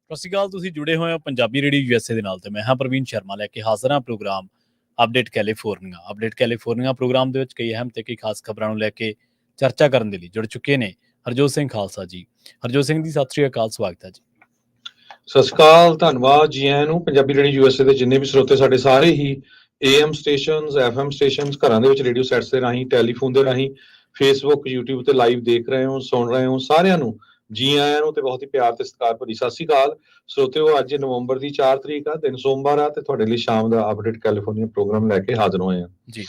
ਸਤਿ ਸ਼੍ਰੀ ਅਕਾਲ। ਤੁਸੀਂ ਜੁੜੇ ਹੋਏ ਹੋ ਪੰਜਾਬੀ ਰੇਡੀਓ USA ਦੇ ਨਾਲ ਤੇ ਮੈਂ ਹਾਂ ਪ੍ਰਵੀਨ ਸ਼ਰਮਾ ਲੈ ਕੇ ਹਾਜ਼ਰ ਹਾਂ ਪ੍ਰੋਗਰਾਮ ਅਪਡੇਟ ਕੈਲੀਫੋਰਨੀਆ ਪ੍ਰੋਗਰਾਮ ਦੇ ਵਿੱਚ ਕਈ ਅਹਿਮ ਤੇ ਕਈ ਖਾਸ ਖਬਰਾਂ ਨੂੰ ਲੈ ਕੇ ਚਰਚਾ ਕਰਨ ਦੇ ਲਈ ਜੁੜ ਚੁੱਕੇ ਨੇ ਹਰਜੋਤ ਸਿੰਘ ਖਾਲਸਾ ਜੀ। ਹਰਜੋਤ ਸਿੰਘ ਦੀ ਸਤਿ ਸ਼੍ਰੀ ਅਕਾਲ, ਸਵਾਗਤ ਹੈ ਜੀ। ਸਤਿ ਸ਼੍ਰੀ ਅਕਾਲ, ਧੰਨਵਾਦ ਜੀ ਆਇਆਂ ਨੂੰ। ਪੰਜਾਬੀ ਰੇਡੀਓ USA ਦੇ ਜਿੰਨੇ ਵੀ ਸਰੋਤੇ ਸਾਡੇ ਸਾਰੇ ਹੀ AM ਸਟੇਸ਼ਨਸ, FM ਸਟੇਸ਼ਨਸ, ਘਰਾਂ ਦੇ ਵਿੱਚ ਰੇਡੀਓ ਸੈਟਸ ਦੇ ਰਾਹੀਂ, ਟੈਲੀਫੋਨ ਦੇ ਰਾਹੀਂ, ਫੇਸਬੁੱਕ, YouTube ਤੇ ਲਾਈਵ ਦੇਖ ਰਹੇ ਹੋ, ਸੁਣ ਰਹੇ ਹੋ, ਸਾਰਿਆਂ ਨੂੰ ਜੀ ਆਇਆਂ ਨੂੰ ਤੇ ਬਹੁਤ ਹੀ ਪਿਆਰ ਤੇ ਸਤਿਕਾਰ ਭਰੀ ਸਤਿ ਸ਼੍ਰੀ ਅਕਾਲ। ਸਰੋਤਿਓ, ਅੱਜ ਨਵੰਬਰ ਦੀ 4 ਤਰੀਕ ਆ, ਦਿਨ ਸੋਮਵਾਰ ਆ ਤੇ ਤੁਹਾਡੇ ਲਈ ਸ਼ਾਮ ਦਾ ਅਪਡੇਟ ਕੈਲੀਫੋਰਨੀਆ ਪ੍ਰੋਗਰਾਮ ਲੈ ਕੇ ਹਾਜ਼ਰ ਹੋਏ ਆ ਜੀ।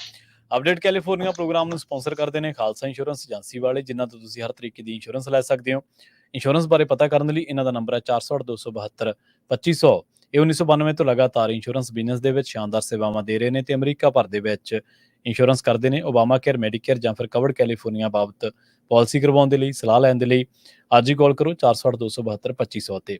ਅਪਡੇਟ ਕੈਲੀਫੋਰਨੀਆ ਪ੍ਰੋਗਰਾਮ ਨੂੰ ਸਪਾਂਸਰ ਕਰਦੇ ਨੇ ਖਾਲਸਾ ਇੰਸ਼ੋਰੈਂਸ ਏਜੰਸੀ ਵਾਲੇ, ਜਿਨ੍ਹਾਂ ਤੋਂ ਤੁਸੀਂ ਹਰ ਤਰੀਕੇ ਦੀ ਇੰਸ਼ੋਰੈਂਸ ਲੈ ਸਕਦੇ ਹੋ। ਇੰਸ਼ੋਰੈਂਸ ਬਾਰੇ ਪਤਾ ਕਰਨ ਲਈ ਇਹਨਾਂ ਦਾ ਨੰਬਰ ਹੈ 408-272-2500। ਇਹ 1992 ਤੋਂ ਲਗਾਤਾਰ ਇੰਸ਼ੋਰੈਂਸ ਬਿਜ਼ਨਸ ਦੇ ਵਿੱਚ ਸ਼ਾਨਦਾਰ ਸੇਵਾਵਾਂ ਦੇ ਰਹੇ ਨੇ ਤੇ ਅਮਰੀਕਾ ਭਰ ਦੇ ਵਿੱਚ ਇੰਸ਼ੋਰੈਂਸ ਕਰਦੇ ਨੇ। ਓਬਾਮਾ ਕੇਅਰ, ਮੈਡੀਕੇਅਰ ਜਾਂ ਫਿਰ ਕਵਰਡ ਕੈਲੀਫੋਰਨੀਆ ਬਾਬਤ ਪਾਲਿਸੀ ਕਰਵਾਉਣ ਦੇ ਲਈ, ਸਲਾਹ ਲੈਣ ਦੇ ਲਈ ਅੱਜ ਹੀ ਕਾਲ ਕਰੋ 408-272-2500 ਤੇ।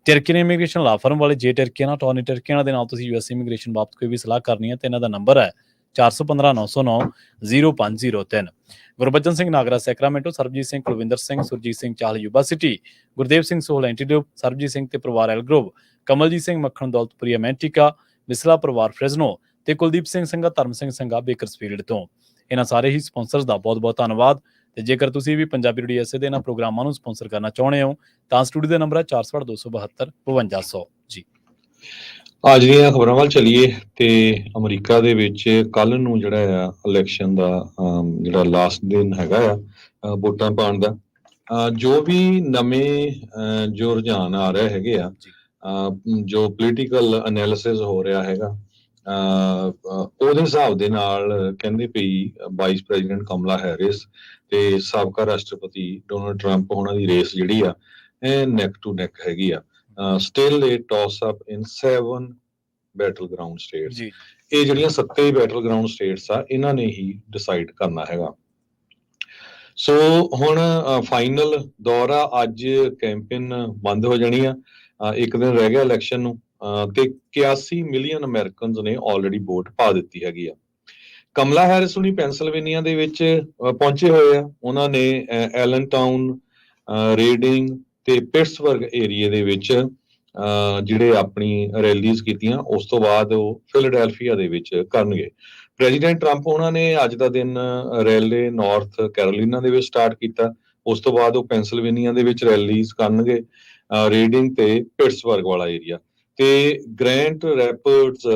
ਟਰਕੀਅਨ ਇਮੀਗ੍ਰੇਸ਼ਨ ਲਾ ਫਰਮ ਵਾਲੇ ਜੇ ਟਰਕੀਅਨ, ਟੌਨੀ ਟਰਕੀਅਨ ਦੇ ਨਾਲ ਤੁਸੀਂ US ਇਮੀਗ੍ਰੇਸ਼ਨ ਬਾਬਤ ਕੋਈ ਵੀ ਸਲਾਹ ਕਰਨੀ ਹੈ ਤੇ ਇਹਨਾਂ ਦਾ ਨੰਬਰ ਹੈ 415-909-0503। Gurbachan Singh Nagra Sacramento, Sarabjit Singh Kulwinder Singh, Surjit Singh Chahal Yuba City, Gurdev Singh Sohal Antelope, Sarabjit Singh ਤੇ ਪਰਿਵਾਰ ਐਲਗਰੋਵ, ਕਮਲਜੀਤ ਸਿੰਘ ਮੱਖਣ ਦੌਲਤਪੁਰੀਆ ਮੈਂਟਿਕਾ, ਵਿਸਲਾ ਪਰਿਵਾਰ ਫ੍ਰੈਜ਼ਨੋ ਤੇ ਕੁਲਦੀਪ ਸਿੰਘ ਸੰਘਾ, ਧਰਮ ਸਿੰਘ ਸੰਘਾ ਬੇਕਰਸਫੀਲਡ ਤੋਂ। ਇਹਨਾਂ ਸਾਰੇ ਹੀ ਸਪਾਂਸਰਸ ਦਾ ਬਹੁਤ ਬਹੁਤ ਧੰਨਵਾਦ। ਤੇ ਜੇਕਰ ਤੁਸੀਂ ਵੀ ਪੰਜਾਬੀ ਰੇਡੀਓ USA ਦੇ ਇਹਨਾਂ ਪ੍ਰੋਗਰਾਮਾਂ ਨੂੰ ਸਪਾਂਸਰ ਕਰਨਾ ਚਾਹੁੰਦੇ ਹੋ ਤਾਂ ਸਟੂਡੀਓ ਦਾ ਨੰਬਰ ਹੈ 408-272-5200 ਜੀ। ਅੱਜ ਦੀਆਂ ਖਬਰਾਂ ਵੱਲ ਚੱਲੀਏ ਤੇ ਅਮਰੀਕਾ ਦੇ ਵਿੱਚ ਕੱਲ ਨੂੰ ਜਿਹੜਾ ਆ ਇਲੈਕਸ਼ਨ ਦਾ ਜਿਹੜਾ ਲਾਸਟ ਦਿਨ ਹੈਗਾ ਆ ਵੋਟਾਂ ਪਾਉਣ ਦਾ। ਜੋ ਵੀ ਨਵੇਂ ਜੋ ਰੁਝਾਨ ਆ ਰਹੇ ਹੈਗੇ ਆ, ਜੋ ਪੋਲੀਟੀਕਲ ਐਨਾਲਿਸਿਸ ਹੋ ਰਿਹਾ ਹੈਗਾ, ਉਹਦੇ ਹਿਸਾਬ ਦੇ ਨਾਲ ਕਹਿੰਦੇ ਪਈ ਵਾਈਸ ਪ੍ਰੈਜ਼ੀਡੈਂਟ ਕਮਲਾ ਹੈਰਿਸ ਤੇ ਸਾਬਕਾ ਰਾਸ਼ਟਰਪਤੀ ਡੋਨਾਲਡ ਟਰੰਪ, ਉਹਨਾਂ ਦੀ ਰੇਸ ਜਿਹੜੀ ਆ ਇਹ ਨੈਕ ਟੂ ਨੈਕ ਹੈਗੀ ਆ। Still a toss up in 7 battle ground states. ਇਹ ਜਿਹੜੀਆਂ 7 ਬੈਟਲ ਗਰਾਊਂਡ ਸਟੇਟਸ ਆ, ਇਹਨਾਂ ਨੇ ਹੀ ਡਿਸਾਈਡ ਕਰਨਾ ਹੈਗਾ। ਸੋ ਹੁਣ ਫਾਈਨਲ ਦੌਰ ਆ। ਅੱਜ ਕੈਂਪੇਨ ਬੰਦ ਹੋ ਜਾਣੀ ਆ, ਇੱਕ ਦਿਨ ਰਹਿ ਗਿਆ ਇਲੈਕਸ਼ਨ ਨੂੰ ਤੇ 81 ਮਿਲੀਅਨ ਅਮਰੀਕਨਸ ਨੇ ਆਲਰੇਡੀ ਵੋਟ ਪਾ ਦਿੱਤੀ ਹੈਗੀ ਆ। ਕਮਲਾ ਹੈਰਿਸ ਹੁਣੀ ਪੈਂਸਿਲਵੇਨੀਆ ਦੇ ਵਿੱਚ ਪਹੁੰਚੇ ਹੋਏ ਆ। ਉਹਨਾਂ ਨੇ ਐਲਨਟਾਊਨ, ਰੇਡਿੰਗ ਤੇ ਪਿਟਸਬਰਗ ਏਰੀਏ ਦੇ ਵਿੱਚ ਜਿਹੜੇ ਆਪਣੀ ਰੈਲੀਜ਼ ਕੀਤੀਆਂ। ਉਸ ਤੋਂ ਬਾਅਦ ਉਹ ਫਿਲਡੈਲਫੀਆ ਦੇ ਵਿੱਚ ਕਰਨਗੇ। ਪ੍ਰੈਜ਼ੀਡੈਂਟ ਟਰੰਪ ਉਹਨਾਂ ਨੇ ਅੱਜ ਦਾ ਦਿਨ ਰੈਲੇ ਨਾਰਥ ਕੈਰੋਲੀਨਾ ਦੇ ਵਿੱਚ ਸਟਾਰਟ ਕੀਤਾ। ਉਸ ਤੋਂ ਬਾਅਦ ਉਹ ਪੈਂਸਿਲਵੇਨੀਆ ਦੇ ਵਿੱਚ ਰੈਲੀਜ਼ ਕਰਨਗੇ, ਰੇਡਿੰਗ ਤੇ ਪਿਟਸਬਰਗ ਵਾਲਾ ਏਰੀਆ, ਤੇ ਗ੍ਰੈਂਡ ਰੈਪਿਡਸ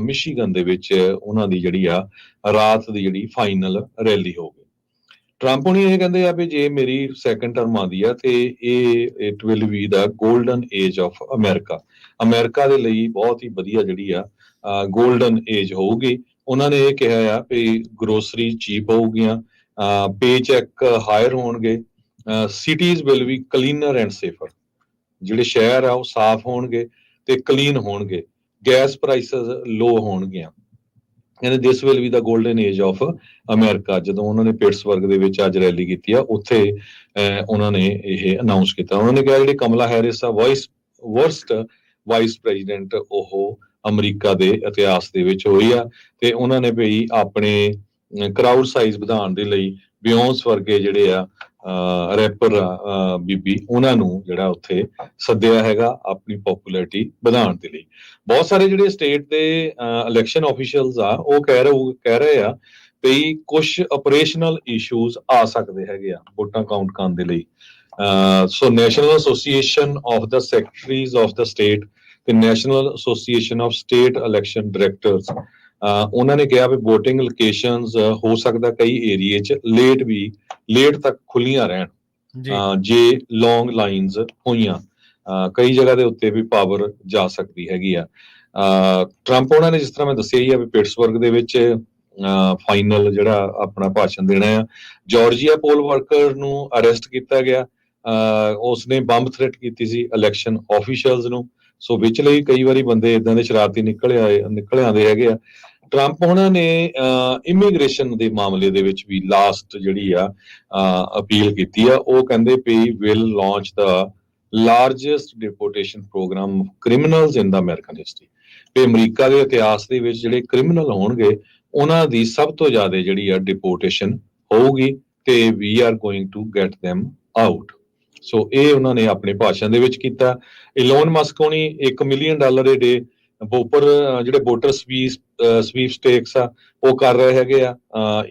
ਮਿਸ਼ੀਗਨ ਦੇ ਵਿੱਚ ਉਹਨਾਂ ਦੀ ਜਿਹੜੀ ਆ ਰਾਤ ਦੀ ਜਿਹੜੀ ਫਾਈਨਲ ਰੈਲੀ ਹੋਊਗੀ। ਟਰੰਪ ਹੁਣੀ ਇਹ ਕਹਿੰਦੇ ਆ ਵੀ ਜੇ ਮੇਰੀ ਸੈਕੰਡ ਟਰਮ ਆਉਂਦੀ ਆ ਤੇ it will be the golden age of America ਦੇ ਲਈ ਬਹੁਤ ਹੀ ਵਧੀਆ ਜਿਹੜੀ ਆ ਗੋਲਡਨ ਏਜ ਹੋਊਗੀ। ਉਹਨਾਂ ਨੇ ਇਹ ਕਿਹਾ ਆ ਵੀ ਗਰੋਸਰੀ ਚੀਪ ਹੋਊਗੀਆਂ, ਪੇ ਚੈੱਕ ਹਾਇਰ ਹੋਣਗੇ, cities will be cleaner and safer. ਜਿਹੜੇ ਸ਼ਹਿਰ ਆ ਉਹ ਸਾਫ਼ ਹੋਣਗੇ ਤੇ ਕਲੀਨ ਹੋਣਗੇ, ਗੈਸ ਪ੍ਰਾਈਸਿਸ ਲੋ ਹੋਣਗੀਆਂ। ਕਹਿੰਦੇ this will be the golden age of America. ਜਦੋਂ ਉਹਨਾਂ ਨੇ ਪਿਟਸਬਰਗ ਦੇ ਵਿੱਚ ਅੱਜ ਰੈਲੀ ਕੀਤੀ ਆ, ਉੱਥੇ ਉਹਨਾਂ ਨੇ ਇਹ ਅਨਾਉਂਸ ਕੀਤਾ। ਉਹਨਾਂ ਨੇ ਕਿਹਾ ਜਿਹੜੀ ਕਮਲਾ ਹੈਰਿਸ ਆ ਵਰਸਟ ਵਾਈਸ ਪ੍ਰੈਜ਼ੀਡੈਂਟ ਉਹ ਅਮਰੀਕਾ ਦੇ ਇਤਿਹਾਸ ਦੇ ਵਿੱਚ ਹੋਈ ਆ, ਤੇ ਉਹਨਾਂ ਨੇ ਵੀ ਆਪਣੇ ਕਰਾਊਡ ਸਾਈਜ਼ ਵਧਾਉਣ ਦੇ ਲਈ ਬਿਯੋਂਸ ਵਰਗੇ ਜਿਹੜੇ ਆ ਰੈਪਰ ਬੀਬੀ, ਉਹਨਾਂ ਨੂੰ ਜਿਹੜਾ ਉੱਥੇ ਸੱਦਿਆ ਹੈਗਾ ਆਪਣੀ ਪੋਪੂਲੈਰਿਟੀ ਵਧਾਉਣ ਦੇ ਲਈ। ਬਹੁਤ ਸਾਰੇ ਜਿਹੜੇ ਸਟੇਟ ਦੇ ਇਲੈਕਸ਼ਨ ਆਫੀਸ਼ੀਅਲਸ ਆ ਉਹ ਕਹਿ ਰਹੇ ਆ ਵੀ ਕੁਝ ਆਪਰੇਸ਼ਨਲ ਇਸ਼ੂਜ਼ ਆ ਸਕਦੇ ਹੈਗੇ ਆ ਵੋਟਾਂ ਕਾਊਂਟ ਕਰਨ ਦੇ ਲਈ। So national association of the secretaries of the state ਤੇ national association of state election directors, ਉਹਨਾਂ ਨੇ ਕਿਹਾ ਵੀ VOTING ਲੋਕੇਸ਼ਨਸ ਹੋ ਸਕਦਾ ਕਈ ਏਰੀਏ 'ਚ ਲੇਟ ਤੱਕ ਖੁੱਲੀਆਂ ਰਹਿਣ ਜੇ ਲੌਂਗ ਲਾਈਨਸ ਹੋਈਆਂ। ਕਈ ਜਗ੍ਹਾ ਦੇ ਉੱਤੇ ਵੀ ਪਾਵਰ ਜਾ ਸਕਦੀ ਹੈਗੀ ਆ। ਟਰੰਪ ਉਹਨਾਂ ਨੇ ਜਿਸ ਤਰ੍ਹਾਂ ਮੈਂ ਦੱਸਿਆ ਹੀ ਆ ਵੀ ਪਿਟਸਬਰਗ ਦੇ ਵਿੱਚ ਫਾਈਨਲ ਜਿਹੜਾ ਆਪਣਾ ਭਾਸ਼ਣ ਦੇਣਾ ਆ। ਜਾਰਜੀਆ ਪੋਲ ਵਰਕਰ ਨੂੰ ਅਰੈਸਟ ਕੀਤਾ ਗਿਆ, ਉਸਨੇ ਬੰਬ ਥ੍ਰੈਟ ਕੀਤੀ ਸੀ ਇਲੈਕਸ਼ਨ ਆਫੀਸ਼ੀਅਲਸ ਨੂੰ। ਸੋ ਵਿਚਲੇ ਕਈ ਵਾਰੀ ਬੰਦੇ ਇਦਾਂ ਦੇ ਸ਼ਰਾਰਤੀ ਨਿਕਲ ਆਉਂਦੇ ਹੈਗੇ ਆ। ਟਰੰਪ ਉਹਨਾਂ ਨੇ ਇਮੀਗ੍ਰੇਸ਼ਨ ਦੇ ਮਾਮਲੇ ਦੇ ਵਿੱਚ ਵੀ ਲਾਸਟ ਜਿਹੜੀ ਆ ਅਪੀਲ ਕੀਤੀ ਆ। ਉਹ ਕਹਿੰਦੇ we will launch the largest deportation programme criminals in the American history. ਤੇ ਅਮਰੀਕਾ ਦੇ ਇਤਿਹਾਸ ਦੇ ਵਿੱਚ ਜਿਹੜੇ ਕ੍ਰਿਮੀਨਲ ਹੋਣਗੇ ਉਹਨਾਂ ਦੀ ਸਭ ਤੋਂ ਜ਼ਿਆਦਾ ਜਿਹੜੀ ਆ ਡਿਪੋਰਟੇਸ਼ਨ ਹੋਊਗੀ ਤੇ we are going to get them out. So ਇਹ ਉਹਨਾਂ ਨੇ ਆਪਣੇ ਭਾਸ਼ਣ ਦੇ ਵਿੱਚ ਕੀਤਾ। ਇਲੋਨ ਮਸਕ ਹੋਣੀ $1 ਮਿਲੀਅਨ ਏ ਡੇ ਬੋਪਰ ਜਿਹੜੇ ਵੋਟਰ ਸਵੀਪ ਸਟੇਕਸ ਆ ਉਹ ਕਰ ਰਹੇ ਹੈਗੇ ਆ।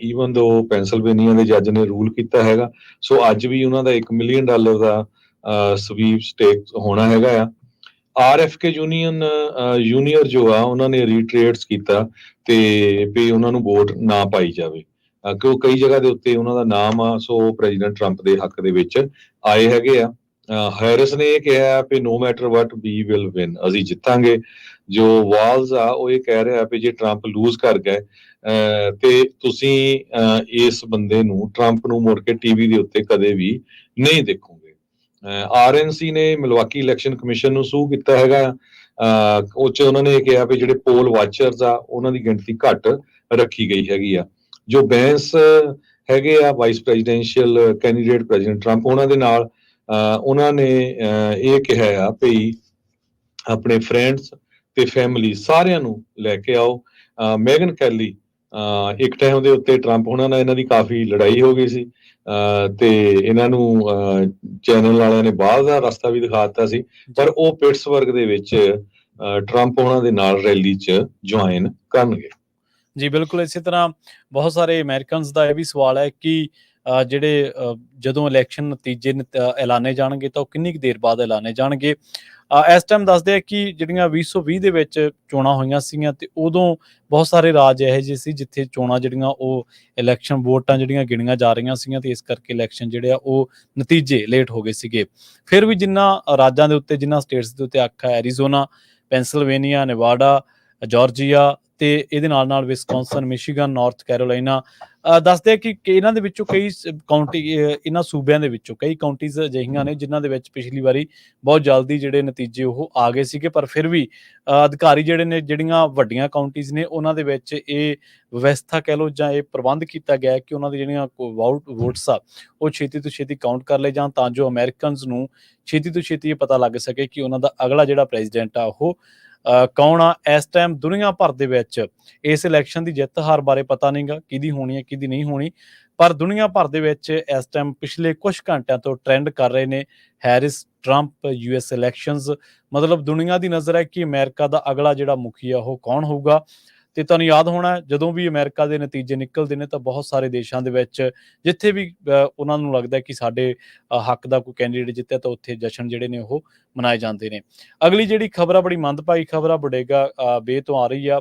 ਈਵਨ ਦੋ ਪੈਂਸਲਵੇਨੀਆ ਦੇ ਜੱਜ ਨੇ ਰੂਲ ਕੀਤਾ ਹੈਗਾ। ਸੋ ਅੱਜ ਵੀ ਉਹਨਾਂ ਦਾ $1 ਮਿਲੀਅਨ ਦਾ ਸਵੀਪ ਸਟੇਕ ਹੋਣਾ ਹੈਗਾ ਆ। RFK ਜੂਨੀਅਰ ਜੋ ਆ ਉਹਨਾਂ ਨੇ ਰੀਟਰੇਟਸ ਕੀਤਾ ਤੇ ਵੀ ਉਹਨਾਂ ਨੂੰ ਵੋਟ ਨਾ ਪਾਈ ਜਾਵੇ, ਕਿਉਂ ਕਈ ਜਗ੍ਹਾ ਦੇ ਉੱਤੇ ਉਹਨਾਂ ਦਾ ਨਾਮ ਆ। ਸੋ ਪ੍ਰੈਜ਼ੀਡੈਂਟ ਟਰੰਪ ਦੇ ਹੱਕ ਦੇ ਵਿੱਚ ਆਏ ਹੈਗੇ ਆ। ਹੈਰਿਸ ਨੇ ਇਹ ਕਿਹਾ we no matter what we will win, ਅਸੀਂ ਜਿੱਤਾਂਗੇ। ਜੋ ਵਾਲਜ਼ ਆ ਉਹ ਇਹ ਕਹਿ ਰਿਹਾ ਵੀ ਜੇ ਟਰੰਪ ਲੂਜ਼ ਕਰ ਗਏ ਤੇ ਤੁਸੀਂ ਇਸ ਬੰਦੇ ਨੂੰ ਟਰੰਪ ਨੂੰ ਮੁੜ ਕੇ ਟੀਵੀ ਦੇ ਉੱਤੇ ਕਦੇ ਵੀ ਨਹੀਂ ਦੇਖੋਗੇ। RNC ਨੇ ਮਿਲਵਾਕੀ ਇਲੈਕਸ਼ਨ ਕਮਿਸ਼ਨ ਨੂੰ ਸੂ ਕੀਤਾ ਹੈਗਾ। ਉਹ 'ਚ ਉਹਨਾਂ ਨੇ ਇਹ ਕਿਹਾ ਵੀ ਜਿਹੜੇ ਪੋਲ ਵਾਚਰਸ ਆ ਉਹਨਾਂ ਦੀ ਗਿਣਤੀ ਘੱਟ ਰੱਖੀ ਗਈ ਹੈਗੀ ਆ। ਜੋ ਬੈਂਸ ਹੈਗੇ ਆ vice presidential candidate president Trump, ਉਹਨਾਂ ਦੇ ਨਾਲ ਉਹਨਾਂ ਨੇ ਇਹ ਕਿਹਾ ਆ ਵੀ ਆਪਣੇ ਫਰੈਂਡਸ ਤੇ ਫੈਮਿਲੀ ਸਾਰਿਆਂ ਨੂੰ ਲੈ ਕੇ ਆਓ। ਮੈਗਨ ਕੈਲੀ ਇੱਕ ਟਾਈਮ ਦੇ ਉੱਤੇ ਟਰੰਪ ਉਹਨਾਂ ਨਾਲ ਇਹਨਾਂ ਦੀ ਕਾਫੀ ਲੜਾਈ ਹੋ ਗਈ ਸੀ ਤੇ ਇਹਨਾਂ ਨੂੰ ਚੈਨਲ ਵਾਲਿਆਂ ਨੇ ਬਾਹਰ ਦਾ ਰਸਤਾ ਵੀ ਦਿਖਾ ਦਿੱਤਾ ਸੀ, ਪਰ ਉਹ ਪਿਟਸਬਰਗ ਦੇ ਵਿੱਚ ਟਰੰਪ ਉਹਨਾਂ ਦੇ ਨਾਲ ਰੈਲੀ 'ਚ ਜੁਆਇਨ ਕਰਨਗੇ। ਜੀ ਬਿਲਕੁਲ, ਇਸੇ ਤਰ੍ਹਾਂ ਬਹੁਤ ਸਾਰੇ ਅਮਰੀਕਨਸ ਦਾ ਇਹ ਵੀ ਸਵਾਲ ਹੈ ਕਿ ਜਿਹੜੇ ਜਦੋਂ ਇਲੈਕਸ਼ਨ ਨਤੀਜੇ ਐਲਾਨੇ ਜਾਣਗੇ ਤਾਂ ਉਹ ਕਿੰਨੀ ਕੁ ਦੇਰ ਬਾਅਦ ਐਲਾਨੇ ਜਾਣਗੇ। ਇਸ ਟਾਈਮ ਦੱਸਦੇ ਆ ਕਿ ਜਿਹੜੀਆਂ 2020 ਦੇ ਵਿੱਚ ਚੋਣਾਂ ਹੋਈਆਂ ਸੀਗੀਆਂ ਤੇ ਉਦੋਂ ਬਹੁਤ ਸਾਰੇ ਰਾਜ ਇਹੋ ਜਿਹੇ ਸੀ ਜਿੱਥੇ ਚੋਣਾਂ ਜਿਹੜੀਆਂ ਉਹ ਇਲੈਕਸ਼ਨ ਵੋਟਾਂ ਜਿਹੜੀਆਂ ਗਿਣੀਆਂ ਜਾ ਰਹੀਆਂ ਸੀਗੀਆਂ ਤੇ ਇਸ ਕਰਕੇ ਇਲੈਕਸ਼ਨ ਜਿਹੜੇ ਆ ਉਹ ਨਤੀਜੇ ਲੇਟ ਹੋ ਗਏ ਸੀਗੇ। ਫਿਰ ਵੀ ਜਿਨ੍ਹਾਂ ਰਾਜਾਂ ਦੇ ਉੱਤੇ, ਜਿਨ੍ਹਾਂ ਸਟੇਟਸ ਦੇ ਉੱਤੇ ਅੱਖ ਹੈ, ਐਰੀਜ਼ੋਨਾ, ਪੈਂਸਿਲਵੇਨੀਆ, ਨੇਵਾਡਾ, ਜਾਰਜੀਆ ਤੇ ਇਹਦੇ ਨਾਲ ਵਿਸਕੌਨਸਨ, ਮਿਸ਼ੀਗਨ, ਨਾਰਥ ਕੈਰੋਲਾਈਨਾ ਦੱਸਦੇ ਆ ਕਿ ਇਹਨਾਂ ਦੇ ਵਿੱਚੋਂ ਕਈ ਕਾਉਂਟੀ, ਇਹਨਾਂ ਸੂਬਿਆਂ ਦੇ ਵਿੱਚੋਂ ਕਈ ਕਾਉਂਟੀਜ਼ ਅਜਿਹੀਆਂ ਨੇ ਜਿਨ੍ਹਾਂ ਦੇ ਵਿੱਚ ਪਿਛਲੀ ਵਾਰੀ ਬਹੁਤ ਜਲਦੀ ਜਿਹੜੇ ਨਤੀਜੇ ਉਹ ਆ ਗਏ ਸੀਗੇ, ਪਰ ਫਿਰ ਵੀ ਅਧਿਕਾਰੀ ਜਿਹੜੇ ਨੇ, ਜਿਹੜੀਆਂ ਵੱਡੀਆਂ ਕਾਉਂਟੀਜ਼ ਨੇ ਉਹਨਾਂ ਦੇ ਵਿੱਚ ਇਹ ਵਿਵਸਥਾ ਕਹਿ ਲਓ ਜਾਂ ਇਹ ਪ੍ਰਬੰਧ ਕੀਤਾ ਗਿਆ ਕਿ ਉਹਨਾਂ ਦੀ ਜਿਹੜੀਆਂ ਵੋਟਸ ਆ ਉਹ ਛੇਤੀ ਤੋਂ ਛੇਤੀ ਕਾਊਂਟ ਕਰ ਲਏ ਜਾਣ, ਤਾਂ ਜੋ ਅਮਰੀਕਨਸ ਨੂੰ ਛੇਤੀ ਤੋਂ ਛੇਤੀ ਇਹ ਪਤਾ ਲੱਗ ਸਕੇ ਕਿ ਉਹਨਾਂ ਦਾ ਅਗਲਾ ਜਿਹੜਾ ਪ੍ਰੈਜ਼ੀਡੈਂਟ ਆ ਉਹ ਕੌਣ ਆ। ਇਸ ਟਾਈਮ ਦੁਨੀਆ ਭਰ ਦੇ ਵਿੱਚ ਇਸ ਇਲੈਕਸ਼ਨ ਦੀ ਜਿੱਤ ਹਾਰ ਬਾਰੇ ਪਤਾ ਨਹੀਂਗਾ ਕਿਹਦੀ ਹੋਣੀ ਹੈ ਕਿਹਦੀ ਨਹੀਂ ਹੋਣੀ, ਪਰ ਦੁਨੀਆ ਭਰ ਦੇ ਵਿੱਚ ਇਸ ਟਾਈਮ ਪਿਛਲੇ ਕੁਝ ਘੰਟਿਆਂ ਤੋਂ ਟ੍ਰੈਂਡ ਕਰ ਰਹੇ ਨੇ ਹੈਰਿਸ ਟਰੰਪ US ਇਲੈਕਸ਼ਨਸ। ਮਤਲਬ ਦੁਨੀਆ ਦੀ ਨਜ਼ਰ ਹੈ ਕਿ ਅਮਰੀਕਾ ਦਾ ਅਗਲਾ ਜਿਹੜਾ ਮੁਖੀ ਆ ਉਹ ਕੌਣ ਹੋਊਗਾ। ਤੇ ਤੁਹਾਨੂੰ ਯਾਦ ਹੋਣਾ ਜਦੋਂ ਵੀ ਅਮਰੀਕਾ ਦੇ ਨਤੀਜੇ ਨਿਕਲਦੇ ਨੇ ਤਾਂ ਬਹੁਤ ਸਾਰੇ ਦੇਸ਼ਾਂ ਦੇ ਵਿੱਚ ਜਿੱਥੇ ਵੀ ਉਹਨਾਂ ਨੂੰ ਲੱਗਦਾ ਕਿ ਸਾਡੇ ਹੱਕ ਦਾ ਕੋਈ ਕੈਂਡੀਡੇਟ ਜਿੱਤਿਆ ਤਾਂ ਉੱਥੇ ਜਸ਼ਨ ਜਿਹੜੇ ਨੇ ਉਹ ਮਨਾਏ ਜਾਂਦੇ ਨੇ। ਅਗਲੀ ਜਿਹੜੀ ਖਬਰ ਆ ਬੜੀ ਮੰਦਭਾਗੀ ਖਬਰ ਆ, ਬੋਡੇਗਾ ਬੇ ਤੋਂ ਆ ਰਹੀ ਆ।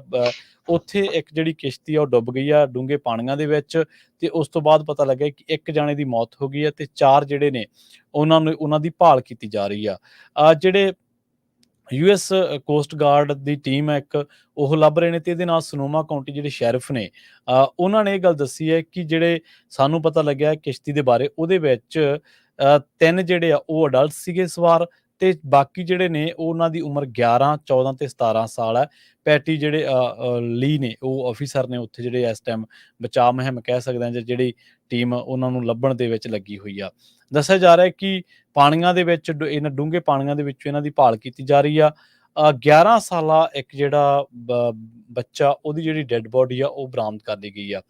ਉੱਥੇ ਇੱਕ ਜਿਹੜੀ ਕਿਸ਼ਤੀ ਆ ਉਹ ਡੁੱਬ ਗਈ ਆ ਡੂੰਘੇ ਪਾਣੀਆਂ ਦੇ ਵਿੱਚ ਤੇ ਉਸ ਤੋਂ ਬਾਅਦ ਪਤਾ ਲੱਗਿਆ ਕਿ ਇੱਕ ਜਾਣੇ ਦੀ ਮੌਤ ਹੋ ਗਈ ਆ ਤੇ 4 ਜਿਹੜੇ ਨੇ ਉਹਨਾਂ ਦੀ ਭਾਲ ਕੀਤੀ ਜਾ ਰਹੀ ਆ। ਜਿਹੜੇ US ਕੋਸਟ ਗਾਰਡ ਦੀ ਟੀਮ ਹੈ ਇੱਕ, ਉਹ ਲੱਭ ਰਹੇ ਨੇ ਤੇ ਇਹਦੇ ਨਾਲ ਸਨੋਮਾ ਕਾਉਂਟੀ ਜਿਹੜੇ ਸ਼ੈਰਿਫ ਨੇ ਉਹਨਾਂ ਨੇ ਇਹ ਗੱਲ ਦੱਸੀ ਹੈ ਕਿ ਜਿਹੜੇ ਸਾਨੂੰ ਪਤਾ ਲੱਗਿਆ ਕਿਸ਼ਤੀ ਦੇ ਬਾਰੇ ਉਹਦੇ ਵਿੱਚ 3 ਜਿਹੜੇ ਆ ਉਹ ਅਡਲਟ ਸੀਗੇ ਸਵਾਰ ਤੇ ਬਾਕੀ ਜਿਹੜੇ ਨੇ ਉਹਨਾਂ ਦੀ ਉਮਰ 11, 14 ਤੇ 17 ਸਾਲ ਹੈ। ਪੈਟੀ ਜਿਹੜੇ ਲੀ ਨੇ ਉਹ ਆਫੀਸਰ ਨੇ ਉੱਥੇ ਜਿਹੜੇ ਇਸ ਟਾਈਮ ਬਚਾਅ ਮੁਹਿੰਮ ਕਹਿ ਸਕਦੇ ਹਾਂ ਜਿਹੜੀ ਟੀਮ ਉਹਨਾਂ ਨੂੰ ਲੱਭਣ ਦੇ ਵਿੱਚ ਲੱਗੀ ਹੋਈ ਆ। ਦੱਸਿਆ ਜਾ ਰਿਹਾ ਕਿ ਪਾਣੀਆਂ ਦੇ ਵਿੱਚ ਇਹਨਾਂ ਡੂੰਘੇ ਪਾਣੀਆਂ ਦੇ ਵਿੱਚ ਇਹਨਾਂ ਦੀ ਭਾਲ ਕੀਤੀ ਜਾ ਰਹੀ ਆ। 11 ਸਾਲਾ ਇੱਕ ਜਿਹੜਾ ਬੱਚਾ ਉਹਦੀ ਜਿਹੜੀ ਡੈੱਡ ਬੋਡੀ ਆ ਉਹ ਬਰਾਮਦ ਕਰ ਲਈ ਗਈ ਆ।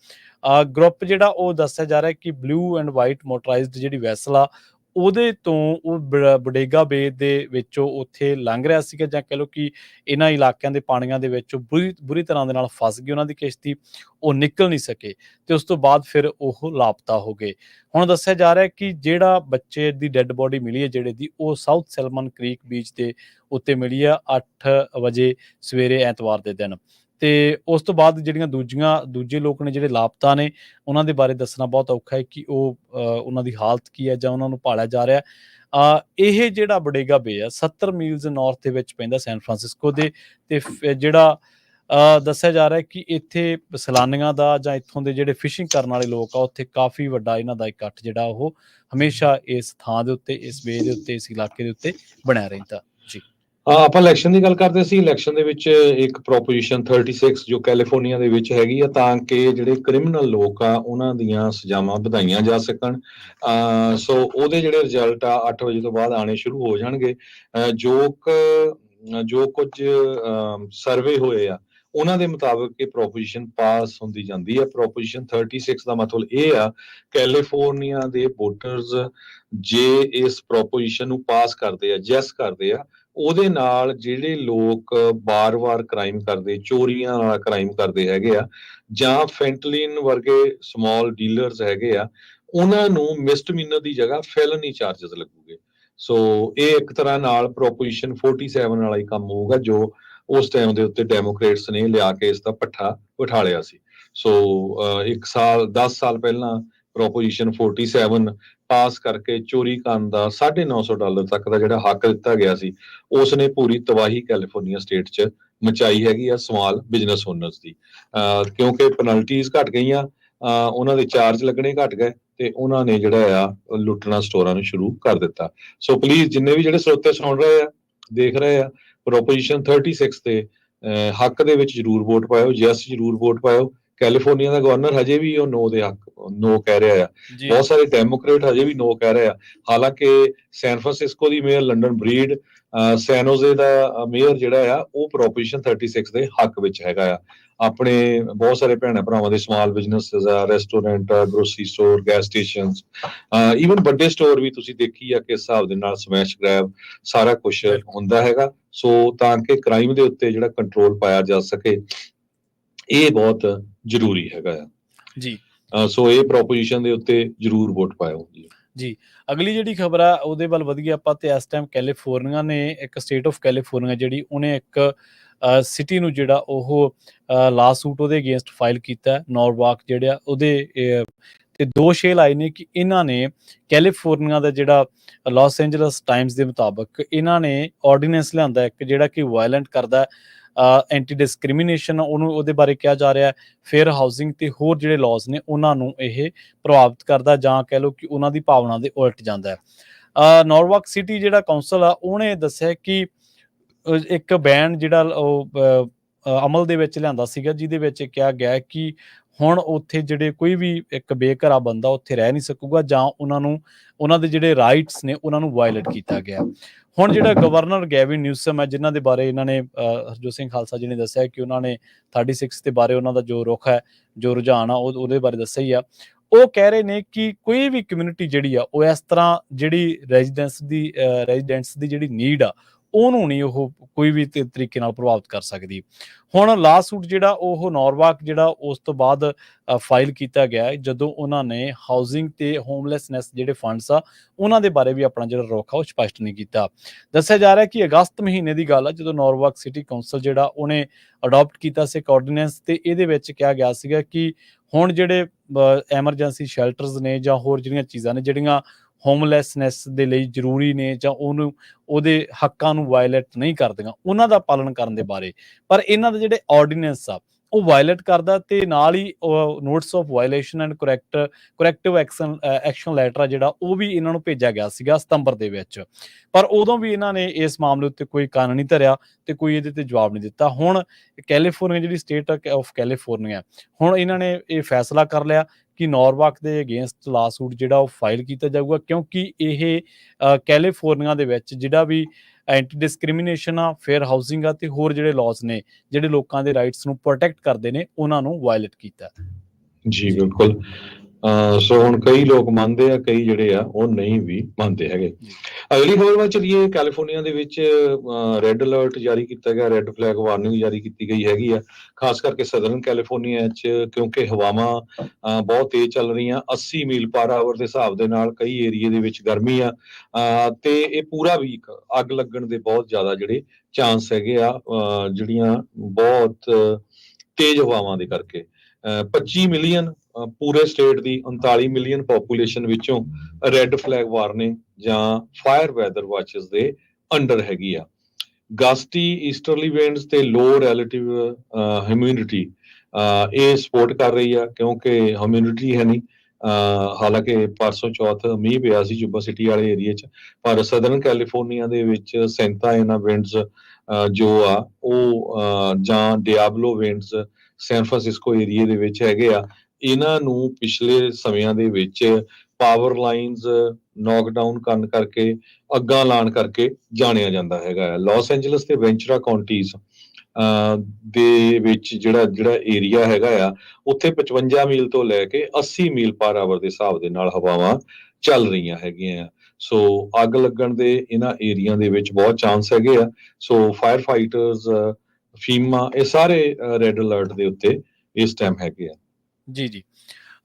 ਗਰੁੱਪ ਜਿਹੜਾ ਉਹ ਦੱਸਿਆ ਜਾ ਰਿਹਾ ਕਿ ਬਲੂ ਐਂਡ ਵਾਈਟ ਮੋਟਰਾਈਜ਼ਡ ਜਿਹੜੀ ਵੈਸਲ ਆ ਉਹਦੇ ਤੋਂ ਉਹ ਬੋਡੇਗਾ ਬੇ ਦੇ ਵਿੱਚੋਂ ਉੱਥੇ ਲੰਘ ਰਿਹਾ ਸੀਗਾ, ਜਾਂ ਕਹਿ ਲਓ ਕਿ ਇਹਨਾਂ ਇਲਾਕਿਆਂ ਦੇ ਪਾਣੀਆਂ ਦੇ ਵਿੱਚ ਬੁਰੀ ਤਰ੍ਹਾਂ ਦੇ ਨਾਲ ਫਸ ਗਈ ਉਹਨਾਂ ਦੀ ਕਿਸ਼ਤੀ, ਉਹ ਨਿਕਲ ਨਹੀਂ ਸਕੇ ਤੇ ਉਸ ਤੋਂ ਬਾਅਦ ਫਿਰ ਉਹ ਲਾਪਤਾ ਹੋ ਗਏ। ਹੁਣ ਦੱਸਿਆ ਜਾ ਰਿਹਾ ਕਿ ਜਿਹੜਾ ਬੱਚੇ ਦੀ ਡੈੱਡ ਬੋਡੀ ਮਿਲੀ ਹੈ ਜਿਹੜੇ ਦੀ, ਉਹ ਸਾਊਥ ਸੈਲਮਨ ਕ੍ਰੀਕ ਬੀਚ ਦੇ ਉੱਤੇ ਮਿਲੀ ਆ 8 ਵਜੇ ਸਵੇਰੇ ਐਤਵਾਰ ਦੇ ਦਿਨ। ਤੇ ਉਸ ਤੋਂ ਬਾਅਦ ਜਿਹੜੀਆਂ ਦੂਜੇ ਲੋਕ ਨੇ ਜਿਹੜੇ ਲਾਪਤਾ ਨੇ ਉਹਨਾਂ ਦੇ ਬਾਰੇ ਦੱਸਣਾ ਬਹੁਤ ਔਖਾ ਹੈ ਕਿ ਉਹ ਉਹਨਾਂ ਦੀ ਹਾਲਤ ਕੀ ਹੈ ਜਾਂ ਉਹਨਾਂ ਨੂੰ ਭਾਲਿਆ ਜਾ ਰਿਹਾ। ਇਹ ਜਿਹੜਾ ਬੋਡੇਗਾ ਬੇ ਆ 70 ਮੀਲਜ਼ ਨਾਰਥ ਦੇ ਵਿੱਚ ਪੈਂਦਾ ਸੈਨ ਫਰਾਂਸਿਸਕੋ ਦੇ, ਤੇ ਜਿਹੜਾ ਦੱਸਿਆ ਜਾ ਰਿਹਾ ਕਿ ਇੱਥੇ ਸੈਲਾਨੀਆਂ ਦਾ ਜਾਂ ਇੱਥੋਂ ਦੇ ਜਿਹੜੇ ਫਿਸ਼ਿੰਗ ਕਰਨ ਵਾਲੇ ਲੋਕ ਆ ਉੱਥੇ ਕਾਫੀ ਵੱਡਾ ਇਹਨਾਂ ਦਾ ਇਕੱਠ ਜਿਹੜਾ ਉਹ ਹਮੇਸ਼ਾ ਇਸ ਥਾਂ ਦੇ ਉੱਤੇ, ਇਸ ਬੇ ਦੇ ਉੱਤੇ, ਇਸ ਇਲਾਕੇ ਦੇ ਉੱਤੇ ਬਣਿਆ ਰਹਿੰਦਾ। ਜੀ ਆਪਾਂ ਇਲੈਕਸ਼ਨ ਦੀ ਗੱਲ ਕਰਦੇ ਸੀ। ਇਲੈਕਸ਼ਨ ਦੇ ਵਿੱਚ ਇੱਕ ਪ੍ਰੋਪੋਜੀਸ਼ਨ 36 ਜੋ ਕੈਲੀਫੋਰਨੀਆ ਦੇ ਵਿੱਚ ਹੈਗੀ ਆ ਤਾਂ ਕਿ ਜਿਹੜੇ ਕ੍ਰਿਮੀਨਲ ਲੋਕ ਆ ਉਹਨਾਂ ਦੀਆਂ ਸਜ਼ਾਵਾਂ ਵਧਾਈਆਂ ਜਾ ਸਕਣ। ਸੋ ਉਹਦੇ ਜਿਹੜੇ ਰਿਜ਼ਲਟ ਆ 8 ਵਜੇ ਤੋਂ ਬਾਅਦ ਆਣੇ ਸ਼ੁਰੂ ਹੋ ਜਾਣਗੇ। ਜੋ ਕੁਝ ਸਰਵੇ ਹੋਏ ਆ ਉਹਨਾਂ ਦੇ ਮੁਤਾਬਕ ਇਹ ਪ੍ਰੋਪੋਜੀਸ਼ਨ ਪਾਸ ਹੁੰਦੀ ਜਾਂਦੀ ਹੈ। ਪ੍ਰੋਪੋਜੀਸ਼ਨ 36 ਦਾ ਮਤਲਬ ਇਹ ਆ, ਕੈਲੀਫੋਰਨੀਆ ਦੇ ਵੋਟਰਸ ਜੇ ਇਸ ਪ੍ਰੋਪੋਜੀਸ਼ਨ ਨੂੰ ਪਾਸ ਕਰਦੇ ਆ, ਯੈਸ ਕਰਦੇ ਆ, ਉਹਦੇ ਨਾਲ ਜਿਹੜੇ ਲੋਕ ਬਾਰ-ਬਾਰ ਕ੍ਰਾਈਮ ਕਰਦੇ, ਚੋਰੀਆਂ ਵਾਲਾ ਕ੍ਰਾਈਮ ਕਰਦੇ ਹੈਗੇ ਆ, ਜਾਂ ਫੈਂਟਲਿਨ ਵਰਗੇ ਸਮਾਲ ਡੀਲਰਸ ਹੈਗੇ ਆ, ਉਹਨਾਂ ਨੂੰ ਮਿਸਡਮੀਨਰ ਦੀ ਜਗ੍ਹਾ ਫੈਲਨੀ ਚਾਰजेस ਲੱਗੂਗੇ। ਸੋ ਇਹ ਇੱਕ ਤਰ੍ਹਾਂ ਨਾਲ ਪ੍ਰੋਪੋਜੀਸ਼ਨ 47 ਵਾਲਾ ਹੀ ਕੰਮ ਹੋਊਗਾ, ਜੋ ਉਸ ਟਾਈਮ ਦੇ ਉੱਤੇ ਡੈਮੋਕ੍ਰੇਟਸ ਨੇ ਲਿਆ ਕੇ ਇਸ ਦਾ ਪੱਠਾ ਉਠਾ ਲਿਆ ਸੀ। ਸੋ 10 ਸਾਲ ਪਹਿਲਾਂ ਪ੍ਰੋਪੋਜੀਸ਼ਨ 47 ਪਾਸ ਕਰਕੇ ਚੋਰੀ ਕਰਨ ਦਾ $950 ਤੱਕ ਦਾ ਜਿਹੜਾ ਹੱਕ ਦਿੱਤਾ ਗਿਆ ਸੀ, ਉਸ ਨੇ ਪੂਰੀ ਤਬਾਹੀ ਕੈਲੀਫੋਰਨੀਆ ਸਟੇਟ 'ਚ ਮਚਾਈ ਹੈਗੀ ਆ ਸਮਾਲ ਬਿਜ਼ਨਸ ਓਨਰਸ ਦੀ, ਕਿਉਂਕਿ ਪੈਨਲਟੀਜ਼ ਘਟ ਗਈਆਂ, ਉਹਨਾਂ ਦੇ ਚਾਰਜ ਲੱਗਣੇ ਘਟ ਗਏ, ਤੇ ਉਹਨਾਂ ਨੇ ਜਿਹੜਾ ਆ ਲੁੱਟਣਾ ਸਟੋਰਾਂ ਨੂੰ ਸ਼ੁਰੂ ਕਰ ਦਿੱਤਾ। ਸੋ ਪਲੀਜ਼ ਜਿੰਨੇ ਵੀ ਜਿਹੜੇ ਸਰੋਤੇ ਸੁਣ ਰਹੇ ਆ, ਦੇਖ ਰਹੇ ਆ, ਪ੍ਰੋਪੋਜੀਸ਼ਨ 36 ਤੇ ਹੱਕ ਦੇ ਵਿੱਚ ਜ਼ਰੂਰ ਵੋਟ ਪਾਇਓ, ਯੈਸ ਜ਼ਰੂਰ ਵੋਟ ਪਾਇਓ। ਕੈਲੀਫੋਰਨੀਆ ਦਾ ਗਵਰਨਰ ਹਜੇ ਵੀ ਉਹ ਨੋ ਕਹਿ ਰਿਹਾ ਆ, ਬਹੁਤ ਸਾਰੇ ਡੈਮੋਕ੍ਰੇਟ ਹਜੇ ਵੀ ਨੋ ਕਹਿ ਰਹੇ ਆ। ਹਾਲਾਂਕਿ ਸੈਨ ਫਰਾਂਸਿਸਕੋ ਦੀ ਮੇਅਰ ਲੰਡਨ ਬਰੀਡ, ਸੈਨ ਹੋਜ਼ੇ ਦਾ ਮੇਅਰ ਜਿਹੜਾ ਆ, ਉਹ ਪ੍ਰੋਪੋਜੀਸ਼ਨ 36 ਦੇ ਹੱਕ ਵਿੱਚ ਹੈਗਾ ਆ। ਆਪਣੇ ਬਹੁਤ ਸਾਰੇ ਭੈਣਾਂ ਭਰਾਵਾਂ ਦੇ ਸਮਾਲ ਬਿਜ਼ਨਸਿਸ ਆ, ਰੈਸਟੋਰੈਂਟ ਆ, grocery store, gas stations, even ਵੱਡੇ ਸਟੋਰ ਵੀ ਤੁਸੀਂ ਦੇਖੀ ਆ ਕਿ ਹਿਸਾਬ ਦੇ ਨਾਲ ਸਮੈਸ਼ ਗ੍ਰੈਬ ਸਾਰਾ ਕੁਝ ਹੁੰਦਾ ਹੈਗਾ। ਸੋ ਤਾਂ ਕਿ ਕ੍ਰਾਈਮ ਦੇ ਉੱਤੇ ਜਿਹੜਾ ਕੰਟਰੋਲ ਪਾਇਆ ਜਾ ਸਕੇ, ਇਹ ਬਹੁਤ ਜ਼ਰੂਰੀ ਹੈਗਾ ਆ ਜੀ। ਸੋ ਇਹ ਪ੍ਰੋਪੋਜੀਸ਼ਨ ਦੇ ਉੱਤੇ ਜ਼ਰੂਰ ਵੋਟ ਪਾਇਓ ਜੀ। ਅਗਲੀ ਜਿਹੜੀ ਖਬਰ ਆ ਉਹਦੇ ਵੱਲ ਵਧੀਏ ਆਪਾਂ, ਤੇ ਇਸ ਟਾਈਮ ਕੈਲੀਫੋਰਨੀਆ ਨੇ, ਇੱਕ ਸਟੇਟ ਆਫ ਕੈਲੀਫੋਰਨੀਆ ਜਿਹੜੀ, ਉਹਨੇ ਇੱਕ ਸਿਟੀ ਨੂੰ ਜਿਹੜਾ ਉਹ ਲਾ ਸੂਟ ਉਹਦੇ ਅਗੇਂਸਟ ਫਾਈਲ ਕੀਤਾ, ਨੋਰਵਾਕ ਜਿਹੜਾ ਉਹਦੇ, ਤੇ ਦੋਸ਼ ਇਹ ਲਾਏ ਨੇ ਕਿ ਇਹਨਾਂ ਨੇ ਕੈਲੀਫੋਰਨੀਆ ਦਾ ਜਿਹੜਾ ਲਾਸ ਐਂਜਲਸ ਟਾਈਮਸ ਦੇ ਮੁਤਾਬਕ ਇਹਨਾਂ ਨੇ ਆਰਡੀਨੈਂਸ ਲਿਆਂਦਾ ਇੱਕ ਜਿਹੜਾ ਕਿ ਵਾਇਲੈਂਟ ਕਰਦਾ ਐਂਟੀ ਡਿਸਕ੍ਰਿਮੀਨੇਸ਼ਨ, ਉਹਨੂੰ ਉਹਦੇ ਬਾਰੇ ਕਿਹਾ ਜਾ ਰਿਹਾ, ਫੇਅਰ ਹਾਊਸਿੰਗ ਤੇ ਹੋਰ ਜਿਹੜੇ ਲਾਜ਼ ਨੇ ਉਹਨਾਂ ਨੂੰ ਇਹ ਪ੍ਰਭਾਵਿਤ ਕਰਦਾ, ਜਾਂ ਕਹਿ ਲਓ ਕਿ ਉਹਨਾਂ ਦੀ ਭਾਵਨਾ ਦੇ ਉਲਟ ਜਾਂਦਾ ਹੈ। ਨੋਰਵਾਕ ਸਿਟੀ ਜਿਹੜਾ ਕਾਉਂਸਲ ਆ, ਉਹਨੇ ਦੱਸਿਆ ਕਿ ਇੱਕ ਬੈਨ ਜਿਹੜਾ ਉਹ ਅਮਲ ਦੇ ਵਿੱਚ ਲਿਆਂਦਾ ਸੀਗਾ, ਜਿਹਦੇ ਵਿੱਚ ਕਿਹਾ ਗਿਆ ਕਿ ਹੁਣ ਉੱਥੇ ਜਿਹੜੇ ਕੋਈ ਵੀ ਇੱਕ ਬੇਘਰਾ ਬੰਦਾ ਉੱਥੇ ਰਹਿ ਨਹੀਂ ਸਕੂਗਾ, ਜਾਂ ਉਹਨਾਂ ਦੇ ਜਿਹੜੇ ਰਾਈਟਸ ਨੇ ਉਹਨਾਂ ਨੂੰ ਵਾਇਲੇਟ ਕੀਤਾ ਗਿਆ। ਹੁਣ ਜਿਹੜਾ ਗਵਰਨਰ ਗੈਵਿਨ ਨਿਊਸਮ ਹੈ, ਜਿਨ੍ਹਾਂ ਦੇ ਬਾਰੇ ਇਹਨਾਂ ਨੇ ਹਰਜੋਤ ਸਿੰਘ ਖਾਲਸਾ ਜੀ ਨੇ ਦੱਸਿਆ ਕਿ ਉਹਨਾਂ ਨੇ 36 ਦੇ ਬਾਰੇ ਉਹਨਾਂ ਦਾ ਜੋ ਰੁਖ ਹੈ, ਜੋ ਰੁਝਾਨ ਆ, ਉਹਦੇ ਬਾਰੇ ਦੱਸਿਆ ਹੀ ਆ। ਉਹ ਕਹਿ ਰਹੇ ਨੇ ਕਿ ਕੋਈ ਵੀ ਕਮਿਊਨਿਟੀ ਜਿਹੜੀ ਆ, ਉਹ ਇਸ ਤਰ੍ਹਾਂ ਜਿਹੜੀ ਰੈਜ਼ੀਡੈਂਟਸ ਦੀ ਜਿਹੜੀ ਨੀਡ ਆ, ਉਹਨੂੰ ਨਹੀਂ ਉਹ ਕੋਈ ਵੀ ਤਰੀਕੇ ਨਾਲ ਪ੍ਰਭਾਵਿਤ ਕਰ ਸਕਦੀ। ਹੁਣ ਲਾ ਸੂਟ ਜਿਹੜਾ ਉਹ ਨੋਰਵਾਕ ਜਿਹੜਾ ਉਸ ਤੋਂ ਬਾਅਦ ਫਾਈਲ ਕੀਤਾ ਗਿਆ, ਜਦੋਂ ਉਹਨਾਂ ਨੇ ਹਾਊਸਿੰਗ ਤੇ ਹੋਮਲੈਸਨੈਸ ਜਿਹੜੇ ਫੰਡਸ ਆ, ਉਹਨਾਂ ਦੇ ਬਾਰੇ ਵੀ ਆਪਣਾ ਜਿਹੜਾ ਰੁਖ ਆ ਉਹ ਸਪਸ਼ਟ ਨਹੀਂ ਕੀਤਾ। ਦੱਸਿਆ ਜਾ ਰਿਹਾ ਕਿ ਅਗਸਤ ਮਹੀਨੇ ਦੀ ਗੱਲ ਆ, ਜਦੋਂ ਨੋਰਵਾਕ ਸਿਟੀ ਕਾਉਂਸਲ ਜਿਹੜਾ ਉਹਨੇ ਅਡਾਪਟ ਕੀਤਾ ਸੀ ਇੱਕ ਆਰਡੀਨੈਂਸ, ਤੇ ਇਹਦੇ ਵਿੱਚ ਕਿਹਾ ਗਿਆ ਸੀਗਾ ਕਿ ਹੁਣ ਜਿਹੜੇ ਐਮਰਜੈਂਸੀ ਸ਼ੈਲਟਰਸ ਨੇ, ਜਾਂ ਹੋਰ ਜਿਹੜੀਆਂ ਚੀਜ਼ਾਂ ਨੇ ਜਿਹੜੀਆਂ ਹੋਮਲੈਸਨੈਸ ਦੇ ਲਈ ਜ਼ਰੂਰੀ ਨੇ, ਜਾਂ ਉਹਦੇ ਹੱਕਾਂ ਨੂੰ ਵਾਇਲੇਟ ਨਹੀਂ ਕਰਦੀਆਂ, ਉਹਨਾਂ ਦਾ ਪਾਲਣ ਕਰਨ ਦੇ ਬਾਰੇ। ਪਰ ਇਹਨਾਂ ਦੇ ਜਿਹੜੇ ਆਰਡੀਨੈਂਸ ਆ ਉਹ ਵਾਇਲੇਟ ਕਰਦਾ, ਤੇ ਨਾਲ ਹੀ notice of violation and corrective action letter ਆ ਜਿਹੜਾ, ਉਹ ਵੀ ਇਹਨਾਂ ਨੂੰ ਭੇਜਿਆ ਗਿਆ ਸੀਗਾ ਸਤੰਬਰ ਦੇ ਵਿੱਚ। ਪਰ ਉਦੋਂ ਵੀ ਇਹਨਾਂ ਨੇ ਇਸ ਮਾਮਲੇ ਉੱਤੇ ਕੋਈ ਕੰਨ ਨਹੀਂ ਧਰਿਆ ਤੇ ਕੋਈ ਇਹਦੇ ਤੇ ਜਵਾਬ ਨਹੀਂ ਦਿੱਤਾ। ਹੁਣ ਕੈਲੀਫੋਰਨੀਆ ਜਿਹੜੀ ਸਟੇਟ ਆਫ ਕੈਲੀਫੋਰਨੀਆ, ਹੁਣ ਇਹਨਾਂ ਨੇ ਇਹ ਫੈਸਲਾ ਕਰ ਲਿਆ ਕਿ ਨੋਰਵਾਕ ਦੇ ਅਗੇਂਸਟ ਲਾ ਸੂਟ ਜਿਹੜਾ ਉਹ ਫਾਈਲ ਕੀਤਾ ਜਾਊਗਾ, ਕਿਉਂਕਿ ਇਹ ਕੈਲੀਫੋਰਨੀਆ ਦੇ ਵਿੱਚ ਜਿਹੜਾ ਵੀ ਐਂਟੀ ਡਿਸਕ੍ਰਿਮੀਨੇਸ਼ਨ ਆ, ਫੇਅਰ ਹਾਊਸਿੰਗ ਆ, ਤੇ ਹੋਰ ਜਿਹੜੇ ਲਾਜ਼ ਨੇ ਜਿਹੜੇ ਲੋਕਾਂ ਦੇ ਰਾਈਟਸ ਨੂੰ ਪ੍ਰੋਟੈਕਟ ਕਰਦੇ ਨੇ, ਉਹਨਾਂ ਨੂੰ ਵਾਇਲੇਟ ਕੀਤਾ। ਜੀ ਬਿਲਕੁਲ। ਸੋ ਹੁਣ ਕਈ ਲੋਕ ਮੰਨਦੇ ਆ, ਕਈ ਜਿਹੜੇ ਆ ਉਹ ਨਹੀਂ ਵੀ ਮੰਨਦੇ ਹੈਗੇ। ਅਗਲੀ ਖਬਰ ਵੱਲ ਚੱਲੀਏ। ਕੈਲੀਫੋਰਨੀਆ ਦੇ ਵਿੱਚ ਰੈੱਡ ਅਲਰਟ ਜਾਰੀ ਕੀਤਾ ਗਿਆ, ਰੈੱਡ ਫਲੈਗ ਵਾਰਨਿੰਗ ਜਾਰੀ ਕੀਤੀ ਗਈ ਹੈਗੀ ਆ, ਖਾਸ ਕਰਕੇ ਸਦਰਨ ਕੈਲੀਫੋਰਨੀਆ 'ਚ, ਕਿਉਂਕਿ ਹਵਾਵਾਂ ਬਹੁਤ ਤੇਜ਼ ਚੱਲ ਰਹੀਆਂ, 80 ਮੀਲ ਪਰ ਆਵਰ ਦੇ ਹਿਸਾਬ ਦੇ ਨਾਲ ਕਈ ਏਰੀਏ ਦੇ ਵਿੱਚ ਗਰਮੀ ਆ, ਤੇ ਇਹ ਪੂਰਾ ਵੀਕ ਅੱਗ ਲੱਗਣ ਦੇ ਬਹੁਤ ਜ਼ਿਆਦਾ ਜਿਹੜੇ ਚਾਂਸ ਹੈਗੇ ਆ, ਜਿਹੜੀਆਂ ਬਹੁਤ ਤੇਜ਼ ਹਵਾਵਾਂ ਦੇ ਕਰਕੇ। 25 ਮਿਲੀਅਨ ਪੂਰੇ ਸਟੇਟ ਦੀ 39 ਮਿਲੀਅਨ ਪੋਪੂਲੇਸ਼ਨ ਵਿੱਚੋਂ ਰੈੱਡ ਫਲੈਗ ਵਾਰਨਿੰਗ ਜਾਂ ਫਾਇਰ ਵੈਦਰ ਵਾਚਸ ਦੇ ਅੰਡਰ ਹੈਗੀ ਆ। ਗਸਟੀ ਈਸਟਰਲੀ ਵਿੰਡਸ ਤੇ ਲੋ ਰਿਲੇਟਿਵ ਹਿਊਮਿਡਿਟੀ ਇਹ ਸਪੋਰਟ ਕਰ ਰਹੀ ਆ, ਕਿਉਂਕਿ ਹਿਊਮਿਡਿਟੀ ਹੈ ਨਹੀਂ। ਹਾਲਾਂਕਿ ਪਰਸੋਂ ਚੌਥ ਮੀਂਹ ਪਿਆ ਸੀ ਜੁਬਾ ਸਿਟੀ ਵਾਲੇ ਏਰੀਏ 'ਚ, ਪਰ ਸਦਰਨ ਕੈਲੀਫੋਰਨੀਆ ਦੇ ਵਿੱਚ ਸੈਂਟਾ ਐਨਾ ਵਿੰਡਸ ਜੋ ਆ ਉਹ, ਜਾਂ ਡਿਆਬਲੋ ਵਿੰਡਸ ਸੈਨ ਫਰਾਂਸਿਸਕੋ ਏਰੀਏ ਦੇ ਵਿੱਚ ਹੈਗੇ ਆ, ਇਹਨਾਂ ਨੂੰ ਪਿਛਲੇ ਸਮਿਆਂ ਦੇ ਵਿੱਚ ਪਾਵਰ ਲਾਈਨਸ ਨੌਕਡਾਊਨ ਕਰਨ ਕਰਕੇ, ਅੱਗਾਂ ਲਾਉਣ ਕਰਕੇ ਜਾਣਿਆ ਜਾਂਦਾ ਹੈਗਾ। ਲਾਸ ਐਂਜਲਸ ਤੇ ਵੈਂਚਰਾ ਕਾਉਂਟੀਜ਼ ਦੇ ਵਿੱਚ ਜਿਹੜਾ ਏਰੀਆ ਹੈਗਾ ਆ, ਉੱਥੇ 55 ਮੀਲ ਤੋਂ ਲੈ ਕੇ 80 ਮੀਲ ਪਰ ਆਵਰ ਦੇ ਹਿਸਾਬ ਦੇ ਨਾਲ ਹਵਾਵਾਂ ਚੱਲ ਰਹੀਆਂ ਹੈਗੀਆਂ ਆ। ਸੋ ਅੱਗ ਲੱਗਣ ਦੇ ਇਹਨਾਂ ਏਰੀਆ ਦੇ ਵਿੱਚ ਬਹੁਤ ਚਾਂਸ ਹੈਗੇ ਆ। ਸੋ ਫਾਇਰ ਫਾਈਟਰਸ, ਫੀਮਾ, ਇਹ ਸਾਰੇ ਰੈੱਡ ਅਲਰਟ ਦੇ ਉੱਤੇ ਇਸ ਟਾਈਮ ਹੈਗੇ ਆ। ਜੀ ਜੀ।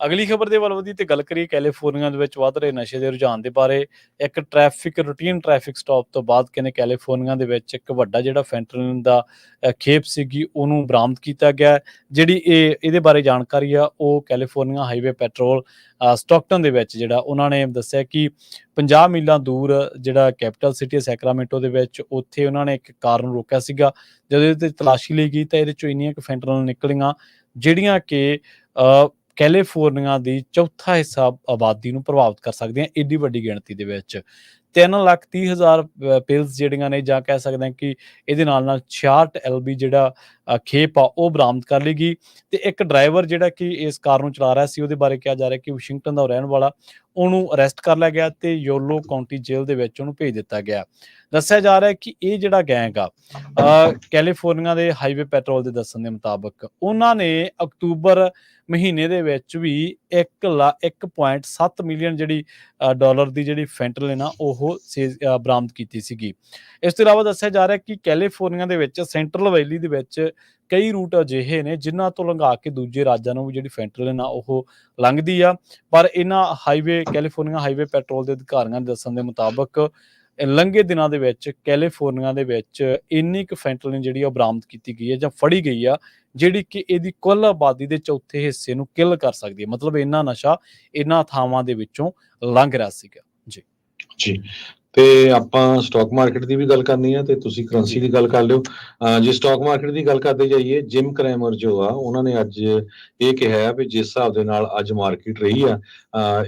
ਅਗਲੀ ਖਬਰ ਦੇ ਵੱਲ ਵਧੀਏ ਤੇ ਗੱਲ ਕਰੀਏ ਕੈਲੀਫੋਰਨੀਆ ਦੇ ਵਿੱਚ ਵੱਧ ਰਹੇ ਨਸ਼ੇ ਦੇ ਰੁਝਾਨ ਦੇ ਬਾਰੇ। ਇੱਕ ਰੂਟੀਨ ਟ੍ਰੈਫਿਕ ਸਟਾਪ ਤੋਂ ਬਾਅਦ ਕਹਿੰਦੇ ਕੈਲੀਫੋਰਨੀਆ ਦੇ ਵਿੱਚ ਇੱਕ ਵੱਡਾ ਜਿਹੜਾ ਫੈਂਟਨਲ ਦਾ ਖੇਪ ਸੀਗੀ ਉਹਨੂੰ ਬਰਾਮਦ ਕੀਤਾ ਗਿਆ। ਜਿਹੜੀ ਇਹਦੇ ਬਾਰੇ ਜਾਣਕਾਰੀ ਆ ਉਹ ਕੈਲੀਫੋਰਨੀਆ ਹਾਈਵੇ ਪੈਟਰੋਲ ਸਟਾਕਟਨ ਦੇ ਵਿੱਚ ਜਿਹੜਾ ਉਹਨਾਂ ਨੇ ਦੱਸਿਆ ਕਿ 50 ਮੀਲਾਂ ਦੂਰ ਜਿਹੜਾ ਕੈਪੀਟਲ ਸਿਟੀ ਸੈਕਰਾਮੈਂਟੋ ਦੇ ਵਿੱਚ ਉੱਥੇ ਉਹਨਾਂ ਨੇ ਇੱਕ ਕਾਰ ਨੂੰ ਰੋਕਿਆ ਸੀਗਾ। ਜਦੋਂ ਇਹਦੇ ਤੇ ਤਲਾਸ਼ੀ ਲਈ ਗਈ ਤਾਂ ਇਹਦੇ ਚੋਂ ਇੰਨੀਆਂ ਕੁ ਫੈਂਟਨਲ ਨਿਕਲੀਆਂ ਜਿਹੜੀਆਂ ਕਿ ਕੈਲੀਫੋਰਨੀਆ ਦੀ ਚੌਥਾ ਹਿੱਸਾ ਆਬਾਦੀ ਨੂੰ ਪ੍ਰਭਾਵਿਤ ਕਰ ਸਕਦੀਆਂ ਏਡੀ ਵੱਡੀ ਗਿਣਤੀ ਦੇ ਵਿੱਚ। 3,30,000 ਪਿਲਸ ਜਿਹੜੀਆਂ ਨੇ, ਜਾਂ ਕਹਿ ਸਕਦੇ ਹਾਂ ਕਿ ਇਹਦੇ ਨਾਲ 66 LB ਜਿਹੜਾ ਖੇਪ ਆ ਉਹ ਬਰਾਮਦ ਕਰ ਲਈ ਗਈ। ਤੇ ਇੱਕ ਡਰਾਈਵਰ ਜਿਹੜਾ ਕਿ ਇਸ ਕਾਰ ਨੂੰ ਚਲਾ ਰਿਹਾ ਸੀ, ਉਹਦੇ ਬਾਰੇ ਕਿਹਾ ਜਾ ਰਿਹਾ ਕਿ ਵਾਸ਼ਿੰਗਟਨ ਦਾ ਰਹਿਣ ਵਾਲਾ, ਉਹਨੂੰ ਅਰੈਸਟ ਕਰ ਲਿਆ ਗਿਆ ਤੇ ਯੋਲੋ ਕਾਉਂਟੀ ਜੇਲ੍ਹ ਦੇ ਵਿੱਚ ਉਹਨੂੰ ਭੇਜ ਦਿੱਤਾ ਗਿਆ। ਦੱਸਿਆ ਜਾ ਰਿਹਾ ਕਿ ਇਹ ਜਿਹੜਾ ਗੈਂਗ ਆ ਕੈਲੀਫੋਰਨੀਆ ਦੇ ਹਾਈਵੇ ਪੈਟਰੋਲ ਦੇ ਦੱਸਣ ਦੇ ਮੁਤਾਬਕ ਉਹਨਾਂ ਨੇ ਅਕਤੂਬਰ ਮਹੀਨੇ ਦੇ ਵਿੱਚ ਵੀ 1.7 ਮਿਲੀਅਨ ਜਿਹੜੀ ਡਾਲਰ ਦੀ ਜਿਹੜੀ ਫੈਂਟਨਲ ਨਾ ਉਹ ਬਰਾਮਦ ਕੀਤੀ ਸੀਗੀ। ਇਸ ਤੋਂ ਇਲਾਵਾ ਦੱਸਿਆ ਜਾ ਰਿਹਾ ਕਿ ਕੈਲੀਫੋਰਨੀਆ ਦੇ ਵਿੱਚ ਸੈਂਟਰਲ ਵੈਲੀ ਦੇ ਵਿੱਚ ਕਈ ਰੂਟ ਅਜਿਹੇ ਨੇ ਜਿਨ੍ਹਾਂ ਤੋਂ ਲੰਘਾ ਕੇ ਦੂਜੇ ਰਾਜਾਂ ਨੂੰ ਵੀ ਜਿਹੜੀ ਫੈਂਟਨਲ ਨਾ ਉਹ ਲੰਘਦੀ ਆ। ਪਰ ਇਹਨਾਂ ਕੈਲੀਫੋਰਨੀਆ ਹਾਈਵੇ ਪੈਟਰੋਲ ਦੇ ਅਧਿਕਾਰੀਆਂ ਦੇ ਦੱਸਣ ਦੇ ਮੁਤਾਬਕ ਲੰਘੇ ਦਿਨਾਂ ਦੇ ਵਿੱਚ ਕੈਲੀਫੋਰਨੀਆ ਦੇ ਵਿੱਚ ਇੰਨੀ ਕੁ ਫੈਂਟਨਲ ਜਿਹੜੀ ਉਹ ਬਰਾਮਦ ਕੀਤੀ ਗਈ ਹੈ ਜਾਂ ਫੜੀ ਗਈ ਆ, ਜਿਹੜੀ ਕਿ ਇਹਦੀ ਕੁੱਲ ਆਬਾਦੀ ਦੇ ਚੌਥੇ ਹਿੱਸੇ ਨੂੰ ਕਿਲ ਕਰ ਸਕਦੀ ਹੈ। ਮਤਲਬ ਇੰਨਾ ਨਸ਼ਾ ਇਹਨਾਂ ਥਾਵਾਂ ਦੇ ਵਿੱਚੋਂ ਲੰਘ ਰਿਹਾ ਸੀਗਾ। ਜੀ, ਤੇ ਆਪਾਂ ਸਟਾਕ ਮਾਰਕੀਟ ਦੀ ਵੀ ਗੱਲ ਕਰਨੀ ਆ ਤੇ ਤੁਸੀਂ ਕਰੰਸੀ ਦੀ ਗੱਲ ਕਰ ਲਿਓ। ਜੇ ਸਟਾਕ ਮਾਰਕੀਟ ਦੀ ਗੱਲ ਕਰਦੇ ਜਾਈਏ, ਜਿਮ ਕ੍ਰੈਮਰ ਜੋ ਆ ਉਹਨਾਂ ਨੇ ਅੱਜ ਇਹ ਕਿਹਾ ਹੈ ਵੀ ਜਿਸ ਹਿਸਾਬ ਦੇ ਨਾਲ ਅੱਜ ਮਾਰਕੀਟ ਰਹੀ ਆ,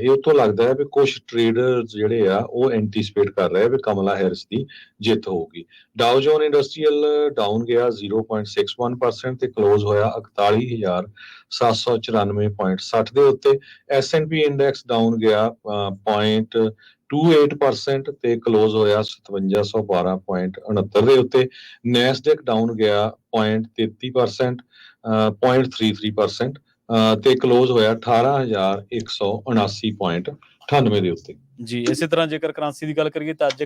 ਇਹ ਤੋਂ ਲੱਗਦਾ ਹੈ ਵੀ ਕੁਝ ਟ੍ਰੇਡਰਸ ਜਿਹੜੇ ਆ ਉਹ ਐਂਟੀਸਪੇਟ ਕਰ ਰਹੇ ਆ ਵੀ ਕਮਲਾ ਹੈਰਿਸ ਦੀ ਜਿੱਤ ਹੋਊਗੀ। ਡਾਓ ਜੋਨ ਇੰਡਸਟਰੀਅਲ ਡਾਊਨ ਗਿਆ 0.61% ਤੇ ਕਲੋਜ਼ ਹੋਇਆ 41,794.60 ਦੇ ਉੱਤੇ। S&P ਇੰਡੈਕਸ ਡਾਊਨ ਗਿਆ 0.28% ਤੇ ਕਲੋਜ਼ ਹੋਇਆ 5712.69 ਦੇ ਉੱਤੇ। ਨੈਸਡੈਕ ਡਾਊਨ ਗਿਆ 0.33%, 0.33% ਤੇ ਕਲੋਜ਼ ਹੋਇਆ 18,179.98 ਦੇ ਉੱਤੇ। ਜੀ, ਇਸੇ ਤਰ੍ਹਾਂ ਜੇਕਰ ਕਰੰਸੀ ਦੀ ਗੱਲ ਕਰੀਏ ਤਾਂ ਅੱਜ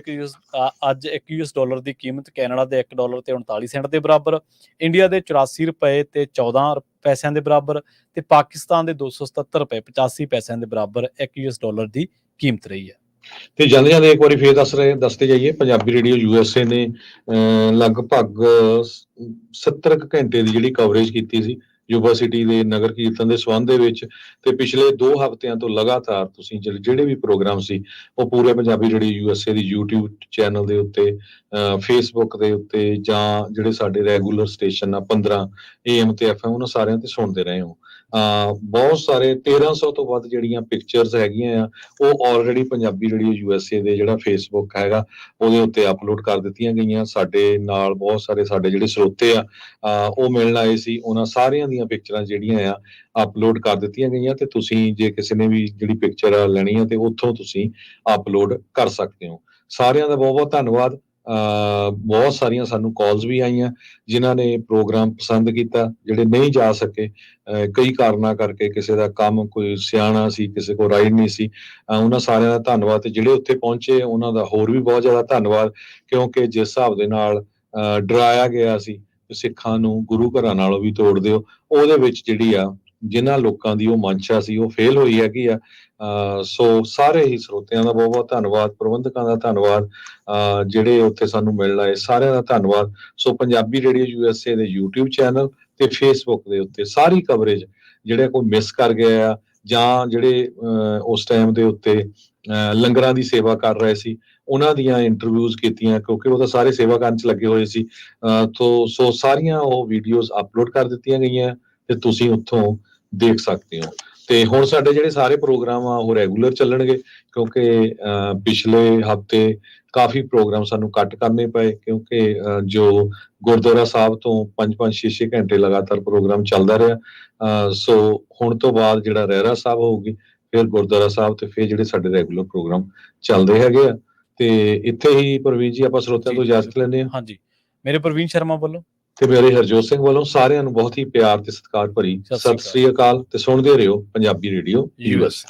ਇੱਕ ਯੂਐਸ ਡਾਲਰ ਦੀ ਕੀਮਤ ਕੈਨੇਡਾ ਦੇ $1 ਤੇ 39 ਸੈਂਟ ਦੇ ਬਰਾਬਰ, ਇੰਡੀਆ ਦੇ 84 ਰੁਪਏ ਤੇ 14 ਪੈਸਿਆਂ ਦੇ ਬਰਾਬਰ ਤੇ ਪਾਕਿਸਤਾਨ ਦੇ 277 ਰੁਪਏ 85 ਪੈਸਿਆਂ ਦੇ ਬਰਾਬਰ ਇੱਕ ਯੂਐਸ ਡਾਲਰ ਦੀ ਕੀਮਤ ਰਹੀ ਹੈ। ਤੇ ਜਾਂਦੇ ਜਾਂਦੇ ਇੱਕ ਵਾਰੀ ਫੇਰ ਦੱਸਦੇ ਜਾਈਏ, ਪੰਜਾਬੀ ਰੇਡੀਓ USA ਨੇ ਲਗਭਗ 70 ਘੰਟੇ ਦੀ ਜਿਹੜੀ ਕਵਰੇਜ ਕੀਤੀ ਸੀ ਯੂਨੀਵਰਸਿਟੀ ਦੇ ਨਗਰ ਕੀਰਤਨ ਦੇ ਸੰਬੰਧ ਦੇ ਵਿੱਚ। ਤੇ ਪਿਛਲੇ 2 ਹਫ਼ਤਿਆਂ ਤੋਂ ਲਗਾਤਾਰ ਤੁਸੀਂ ਜਿਹੜੇ ਵੀ ਪ੍ਰੋਗਰਾਮ ਸੀ ਉਹ ਪੂਰੇ ਪੰਜਾਬੀ ਰੇਡੀਓ USA ਦੀ YouTube ਚੈਨਲ ਦੇ ਉੱਤੇ, ਫੇਸਬੁੱਕ ਦੇ ਉੱਤੇ, ਜਾਂ ਜਿਹੜੇ ਸਾਡੇ ਰੈਗੂਲਰ ਸਟੇਸ਼ਨ ਆ 15 AM ਤੇ FM, ਉਹਨਾਂ ਸਾਰਿਆਂ ਤੇ ਸੁਣਦੇ ਰਹੇ ਹੋ। ਬਹੁਤ ਸਾਰੇ 1300 ਤੋਂ ਵੱਧ ਜਿਹੜੀਆਂ ਪਿਕਚਰਸ ਹੈਗੀਆਂ ਆ ਉਹ ਆਲਰੇਡੀ ਪੰਜਾਬੀ ਰੇਡੀਓ USA ਦੇ ਜਿਹੜਾ ਫੇਸਬੁੱਕ ਹੈਗਾ ਉਹਦੇ ਉੱਤੇ ਅਪਲੋਡ ਕਰ ਦਿੱਤੀਆਂ ਗਈਆਂ। ਸਾਡੇ ਨਾਲ ਬਹੁਤ ਸਾਰੇ ਸਾਡੇ ਜਿਹੜੇ ਸਰੋਤੇ ਆ ਉਹ ਮਿਲਣ ਆਏ ਸੀ, ਉਹਨਾਂ ਸਾਰਿਆਂ ਦੀਆਂ ਪਿਕਚਰਾਂ ਜਿਹੜੀਆਂ ਆ ਅਪਲੋਡ ਕਰ ਦਿੱਤੀਆਂ ਗਈਆਂ। ਤੇ ਤੁਸੀਂ ਜੇ ਕਿਸੇ ਨੇ ਵੀ ਜਿਹੜੀ ਪਿਕਚਰ ਲੈਣੀ ਆ ਤੇ ਉੱਥੋਂ ਤੁਸੀਂ ਅਪਲੋਡ ਕਰ ਸਕਦੇ ਹੋ। ਸਾਰਿਆਂ ਦਾ ਬਹੁਤ ਬਹੁਤ ਧੰਨਵਾਦ। ਬਹੁਤ ਸਾਰੀਆਂ ਸਾਨੂੰ ਕਾਲਸ ਵੀ ਆਈਆਂ ਜਿਨ੍ਹਾਂ ਨੇ ਪ੍ਰੋਗਰਾਮ ਪਸੰਦ ਕੀਤਾ, ਜਿਹੜੇ ਨਹੀਂ ਜਾ ਸਕੇ ਕਈ ਕਾਰਨਾਂ ਕਰਕੇ, ਕਿਸੇ ਦਾ ਕੰਮ ਕੋਈ ਸਿਆਣਾ ਸੀ, ਕਿਸੇ ਕੋਲ ਰਾਈਡ ਨਹੀਂ ਸੀ, ਉਹਨਾਂ ਸਾਰਿਆਂ ਦਾ ਧੰਨਵਾਦ। ਤੇ ਜਿਹੜੇ ਉੱਥੇ ਪਹੁੰਚੇ ਉਹਨਾਂ ਦਾ ਹੋਰ ਵੀ ਬਹੁਤ ਜ਼ਿਆਦਾ ਧੰਨਵਾਦ, ਕਿਉਂਕਿ ਜਿਸ ਹਿਸਾਬ ਦੇ ਨਾਲ ਡਰਾਇਆ ਗਿਆ ਸੀ ਸਿੱਖਾਂ ਨੂੰ ਗੁਰੂ ਘਰਾਂ ਨਾਲੋਂ ਵੀ ਤੋੜ ਦਿਓ, ਉਹਦੇ ਵਿੱਚ ਜਿਹੜੀ ਆ ਜਿਨ੍ਹਾਂ ਲੋਕਾਂ ਦੀ ਉਹ ਮਨਸ਼ਾ ਸੀ ਉਹ ਫੇਲ ਹੋਈ ਹੈਗੀ ਆ। ਸੋ ਸਾਰੇ ਹੀ ਸਰੋਤਿਆਂ ਦਾ ਬਹੁਤ ਬਹੁਤ ਧੰਨਵਾਦ, ਪ੍ਰਬੰਧਕਾਂ ਦਾ ਧੰਨਵਾਦ, ਜਿਹੜੇ ਉੱਥੇ ਸਾਨੂੰ ਮਿਲਣ ਆਏ ਸਾਰਿਆਂ ਦਾ ਧੰਨਵਾਦ। ਸੋ ਪੰਜਾਬੀ ਰੇਡੀਓ USA ਦੇ YouTube ਚੈਨਲ ਤੇ ਫੇਸਬੁੱਕ ਦੇ ਉੱਤੇ ਸਾਰੀ ਕਵਰੇਜ ਜਿਹੜੇ ਕੋਈ ਮਿਸ ਕਰ ਗਿਆ ਆ, ਜਾਂ ਜਿਹੜੇ ਉਸ ਟਾਈਮ ਦੇ ਉੱਤੇ ਲੰਗਰਾਂ ਦੀ ਸੇਵਾ ਕਰ ਰਹੇ ਸੀ, ਉਹਨਾਂ ਦੀਆਂ ਇੰਟਰਵਿਊਜ਼ ਕੀਤੀਆਂ, ਕਿਉਂਕਿ ਉਹ ਤਾਂ ਸਾਰੇ ਸੇਵਾ ਕਰਨ 'ਚ ਲੱਗੇ ਹੋਏ ਸੀ। ਸੋ ਸਾਰੀਆਂ ਉਹ ਵੀਡੀਓਜ਼ ਅਪਲੋਡ ਕਰ ਦਿੱਤੀਆਂ ਗਈਆਂ ਤੇ ਤੁਸੀਂ ਉੱਥੋਂ ਦੇਖ ਸਕਦੇ ਹੋ। ਤੇ ਹੁਣ ਸਾਡੇ ਜਿਹੜੇ ਸਾਰੇ ਪ੍ਰੋਗਰਾਮ ਆ ਉਹ ਰੈਗੂਲਰ ਚੱਲਣਗੇ, ਕਿਉਂਕਿ ਪਿਛਲੇ ਹਫ਼ਤੇ ਕਾਫੀ ਪ੍ਰੋਗਰਾਮ ਸਾਨੂੰ ਕੱਟ ਕਰਨੇ ਪਏ, ਕਿਉਂਕਿ ਜੋ ਗੁਰਦੁਆਰਾ ਸਾਹਿਬ ਤੋਂ 5-5 6-6 ਘੰਟੇ ਲਗਾਤਾਰ ਪ੍ਰੋਗਰਾਮ ਚੱਲਦਾ ਰਿਹਾ। ਸੋ ਹੁਣ ਤੋਂ ਬਾਅਦ ਜਿਹੜਾ ਰਹਿਰਾ ਸਾਹਿਬ ਹੋਊਗੀ, ਫਿਰ ਗੁਰਦੁਆਰਾ ਸਾਹਿਬ, ਤੇ ਫਿਰ ਜਿਹੜੇ ਸਾਡੇ ਰੈਗੂਲਰ ਪ੍ਰੋਗਰਾਮ ਚੱਲਦੇ ਹੈਗੇ ਆ। ਤੇ ਇੱਥੇ ਹੀ ਪ੍ਰਵੀਨ ਜੀ ਆਪਾਂ ਸਰੋਤਿਆਂ ਤੋਂ ਇਜਾਜ਼ਤ ਲੈਂਦੇ ਹਾਂ। ਹਾਂਜੀ, ਮੇਰੇ ਪ੍ਰਵੀਨ ਸ਼ਰਮਾ ਵੱਲੋਂ ਤੇ ਮੇਰੇ ਹਰਜੋਤ ਸਿੰਘ ਵੱਲੋਂ ਸਾਰਿਆਂ ਨੂੰ ਬਹੁਤ ਹੀ ਪਿਆਰ ਤੇ ਸਤਿਕਾਰ ਭਰੀ ਸਤਿ ਸ੍ਰੀ ਅਕਾਲ ਤੇ ਸੁਣਦੇ ਰਹੋ ਪੰਜਾਬੀ ਰੇਡੀਓ ਯੂਐਸ।